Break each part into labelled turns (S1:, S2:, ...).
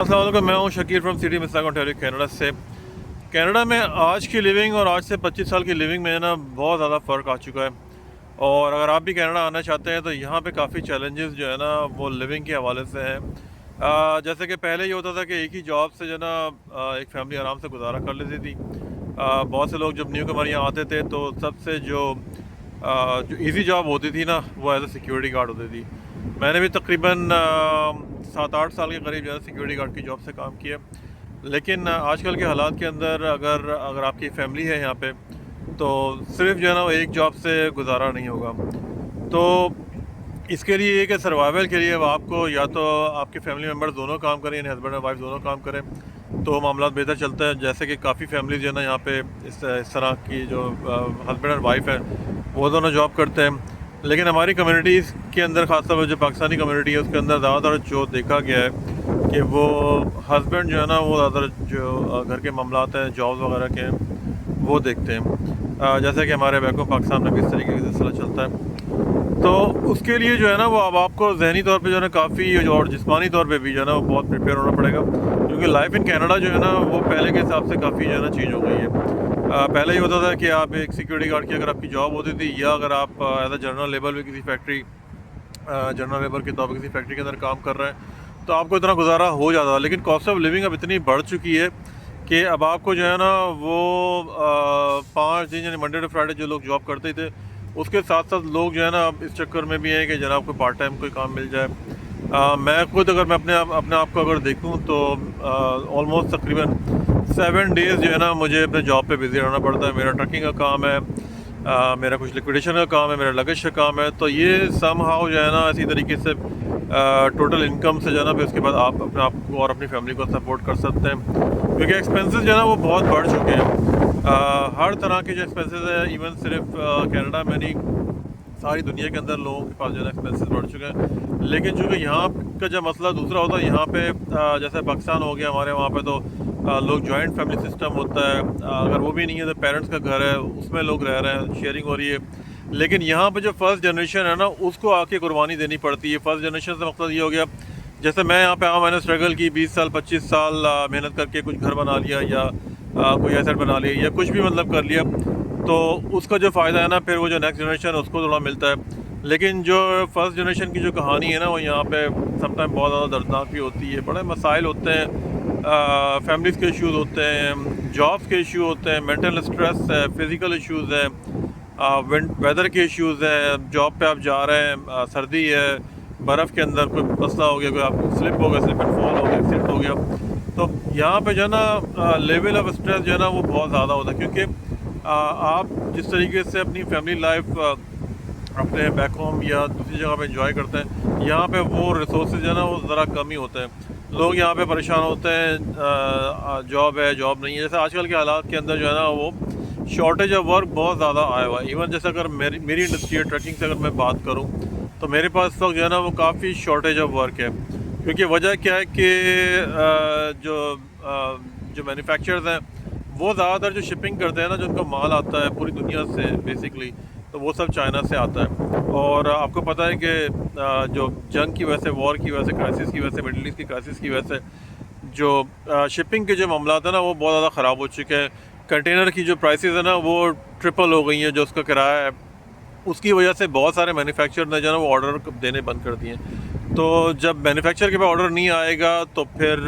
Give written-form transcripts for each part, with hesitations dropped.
S1: अस्सलाम वालेकुम, मैं हूँ Shakir from city Mississauga Ontario Canada से। कनाडा में आज की लिविंग और आज से 25 साल की लिविंग में ना बहुत ज़्यादा फ़र्क आ चुका है। और अगर आप भी कनाडा आना चाहते हैं तो यहाँ पे काफ़ी चैलेंजेस जो है ना वो लिविंग के हवाले से हैं। जैसे कि पहले ये होता था कि एक ही जॉब से जो है ना एक फैमिली आराम से गुजारा कर लेती थी। बहुत से लोग जब न्यू कमर यहाँ आते थे तो सबसे जो इजी जॉब होती थी ना वो एज ए सिक्योरिटी गार्ड होती थी। मैंने भी तकरीबन 7-8 साल के करीब जो है सिक्योरिटी गार्ड की जॉब से काम किया। लेकिन आजकल के हालात के अंदर अगर अगर आपकी फैमिली है यहाँ पे तो सिर्फ जो है ना वो एक जॉब से गुजारा नहीं होगा। तो इसके लिए ये कि सर्वाइवल के लिए अब आपको या तो आपके फैमिली मेम्बर दोनों काम करें, यानी हस्बैंड और वाइफ दोनों काम करें तो मामला बेहतर चलता है। जैसे कि काफ़ी फैमिली जो है ना यहाँ पे इस तरह की जो हस्बैंड और वाइफ है वो दोनों जॉब करते हैं। लेकिन हमारी कम्युनिटीज़ के अंदर ख़ासतौर पर जो पाकिस्तानी कम्युनिटी है उसके अंदर ज़्यादातर जो देखा गया है कि वो हस्बैंड जो है ना वो ज़्यादातर जो घर के मामलात हैं जॉब्स वगैरह के हैं वो देखते हैं। जैसे कि हमारे बैक ऑफ पाकिस्तान में भी इस तरीके का सिलसिला चलता है। तो उसके लिए जो है ना वो अब आपको जहनी तौर पे जो है ना काफ़ी और जिस्मानी तौर पे भी जो है ना वो बहुत प्रिपेयर होना पड़ेगा, क्योंकि लाइफ इन कनाडा जो है ना वो पहले के हिसाब से काफ़ी जो है ना चेंज हो गई है। पहले ये होता था कि आप एक सिक्योरिटी गार्ड की अगर आपकी जॉब होती थी या अगर आप एज अ जनरल लेबर में किसी फैक्ट्री जनरल लेबर के तौर पर किसी फैक्ट्री के अंदर काम कर रहे हैं तो आपको इतना गुजारा हो जाता। लेकिन कॉस्ट ऑफ लिविंग अब इतनी बढ़ चुकी है कि अब आपको जो है ना वो 5 दिन यानी मंडे टू फ्राइडे जो लोग जॉब करते थे उसके साथ साथ लोग जो है ना अब इस चक्कर में भी हैं कि जनाब को पार्ट टाइम कोई काम मिल जाए। मैं खुद अगर मैं अपने आप को अगर देखूं तो ऑलमोस्ट तकरीबन 7 डेज़ जो है ना मुझे अपने जॉब पे बिज़ी रहना पड़ता है। मेरा ट्रकिंग का काम है, मेरा कुछ लिक्विडेशन का काम है, मेरा लगेज का काम है। तो ये सम हाउ जो है ना इसी तरीके से टोटल इनकम से जो है ना फिर उसके बाद आप अपने आप को और अपनी फैमिली को सपोर्ट कर सकते हैं, क्योंकि एक्सपेंसेस जो है ना वो बहुत बढ़ चुके हैं। हर तरह के जो एक्सपेंसेस है इवन सिर्फ कनाडा में नहीं सारी दुनिया के अंदर लोगों के पास जो है ना एक्सपेंसेस बढ़ चुके हैं। लेकिन चूँकि यहाँ का जब मसला दूसरा होता है, यहाँ पे जैसे पाकिस्तान हो गया हमारे वहाँ पे तो लोग जॉइंट फैमिली सिस्टम होता है। अगर वो भी नहीं है तो पेरेंट्स का घर है उसमें लोग रह रहे हैं, शेयरिंग हो रही है। लेकिन यहाँ पे जो फर्स्ट जनरेशन है ना उसको आके कुर्बानी देनी पड़ती है। फर्स्ट जनरेशन से मकसद ये हो गया जैसे मैं यहाँ पे आया, मैंने स्ट्रगल की 20 साल 25 साल मेहनत करके कुछ घर बना लिया या कोई एसेट बना लिया या कुछ भी मतलब कर लिया, तो उसका जो फ़ायदा है ना फिर वो जो नेक्स्ट जनरेशन है उसको थोड़ा मिलता है। लेकिन जो फर्स्ट जनरेशन की जो कहानी है ना वो यहाँ पे समटाइम बहुत ज़्यादा दर्दनाक भी होती है। बड़े मसाइल होते हैं, फैमिलीज़ के इश्यूज़ होते हैं, जॉब्स के इशू होते हैं, मेंटल स्ट्रेस है, फिज़िकल इश्यूज़ है, वेदर के इश्यूज़ हैं। जॉब पे आप जा रहे हैं, सर्दी है, बर्फ़ के अंदर कोई मसला हो गया, कोई आप स्लिप हो गया, स्लिप एंड फॉल हो गया, एक्सीडेंट हो गया, तो यहाँ पे जो है ना लेवल ऑफ स्ट्रेस जो है ना वो बहुत ज़्यादा होता है। क्योंकि आप जिस तरीके से अपनी फैमिली लाइफ अपने बैक होम या दूसरी जगह पे एंजॉय करते हैं, यहाँ पे वो रिसोर्सेज है ना वो ज़रा कम ही होते हैं। लोग यहाँ पे परेशान होते हैं, जॉब है जॉब नहीं है। जैसे आजकल के हालात के अंदर जो है ना वो शॉर्टेज ऑफ वर्क बहुत ज़्यादा आया हुआ है। इवन जैसे अगर मेरी इंडस्ट्री है ट्रकिंग से अगर मैं बात करूँ तो मेरे पास इस वक्त जो है ना वो काफ़ी शॉर्टेज ऑफ वर्क है। क्योंकि वजह क्या है कि जो मैन्युफैक्चरर्स हैं वो ज़्यादातर जो शिपिंग करते हैं ना, जो उनका माल आता है पूरी दुनिया से बेसिकली, तो वो सब चाइना से आता है। और आपको पता है कि जो जंग की वजह से, वॉर की वजह से, क्राइसिस की वजह से, मिडल ईस्ट की क्राइसिस की वजह से जो शिपिंग के जो मामला है ना वो बहुत ज़्यादा ख़राब हो चुके हैं। कंटेनर की जो प्राइसेस है ना वो ट्रिपल हो गई हैं, जो उसका किराया है उसकी वजह से बहुत सारे मैन्युफैक्चरर ने जो है ना वो ऑर्डर देने बंद कर दिए। तो जब मैन्युफैक्चरर के पास ऑर्डर नहीं आएगा तो फिर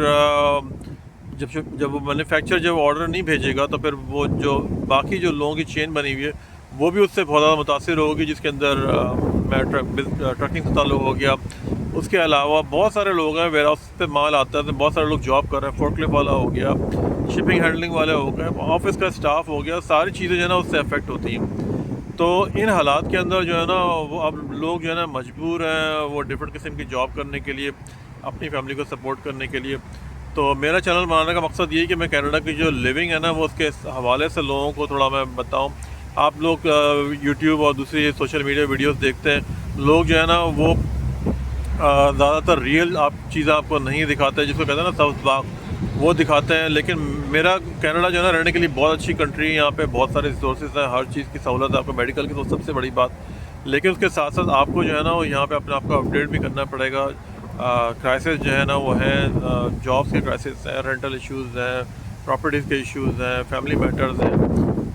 S1: जब वो मैन्युफैक्चरर जब ऑर्डर नहीं भेजेगा तो फिर वो जो बाकी जो लोगों की चेन बनी हुई है वो भी उससे बहुत ज़्यादा मुतासिर होगी, जिसके अंदर ट्रकिंग से ताल्लुक़ हो गया। उसके अलावा बहुत सारे लोग हैं, वेयर हाउस पे माल आता है तो बहुत सारे लोग जॉब कर रहे हैं, फोर्कलिफ्ट वाला हो गया, शिपिंग हैंडलिंग वाले हो गए, ऑफिस का स्टाफ हो गया, सारी चीज़ें जो है ना उससे अफेक्ट होती हैं। तो इन हालात के अंदर जो है ना वो अब लोग जो है ना मजबूर हैं वो डिफरेंट किस्म की जॉब करने के लिए, अपनी फैमिली को सपोर्ट करने के लिए। तो मेरा चैनल बनाने का मकसद ये है कि मैं कनाडा की जो लिविंग है ना वो उसके हवाले से लोगों को थोड़ा मैं बताऊँ। आप लोग यूट्यूब और दूसरी सोशल मीडिया वीडियोस देखते हैं, लोग जो है ना वो ज़्यादातर रियल चीज़ें आपको नहीं दिखाते, जिसको कहते हैं ना साउथ बाग, वो दिखाते हैं। लेकिन मेरा कनाडा जो है ना रहने के लिए बहुत अच्छी कंट्री है। यहाँ पे बहुत सारे रिसोर्सेज हैं, हर चीज़ की सहूलत है, आपको मेडिकल की तो सबसे बड़ी बात। लेकिन उसके साथ साथ आपको जो है ना वो यहाँ पे अपने आप को अपडेट भी करना पड़ेगा। क्राइसिस जो है ना वो है, जॉब्स के क्राइसिस हैं, रेंटल इश्यूज़ हैं, प्रॉपर्टीज़ के इश्यूज़ हैं, फैमिली मैटर्स हैं।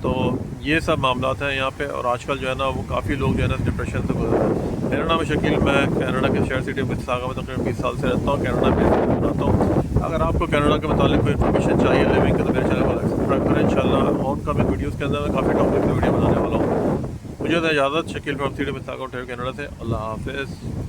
S1: तो ये सब मामला हैं यहाँ पे। और आजकल जो है ना वो काफ़ी लोग जो है ना डिप्रेशन से गुजर रहे हैं। मेरा नाम है शकील, मैं कनाडा के शहर सिटी मिसिसागा में तकरीबन 20 साल से रहता हूँ। कनाडा में रहता हूँ। अगर आपको कनाडा के मुतालिक कोई इन्फॉर्मेशन चाहिए लिविंग के, तो मेरे चैनल को सब्सक्राइब करें। इंशाल्लाह ऑन कमिंग वीडियोज़ के अंदर मैं काफ़ी टॉपिक की वीडियो बनाने वाला हूँ। मुझे तो इजाज़त, Shakeel from city Mississauga, Ontario, Canada से। अल्लाह हाफिज़।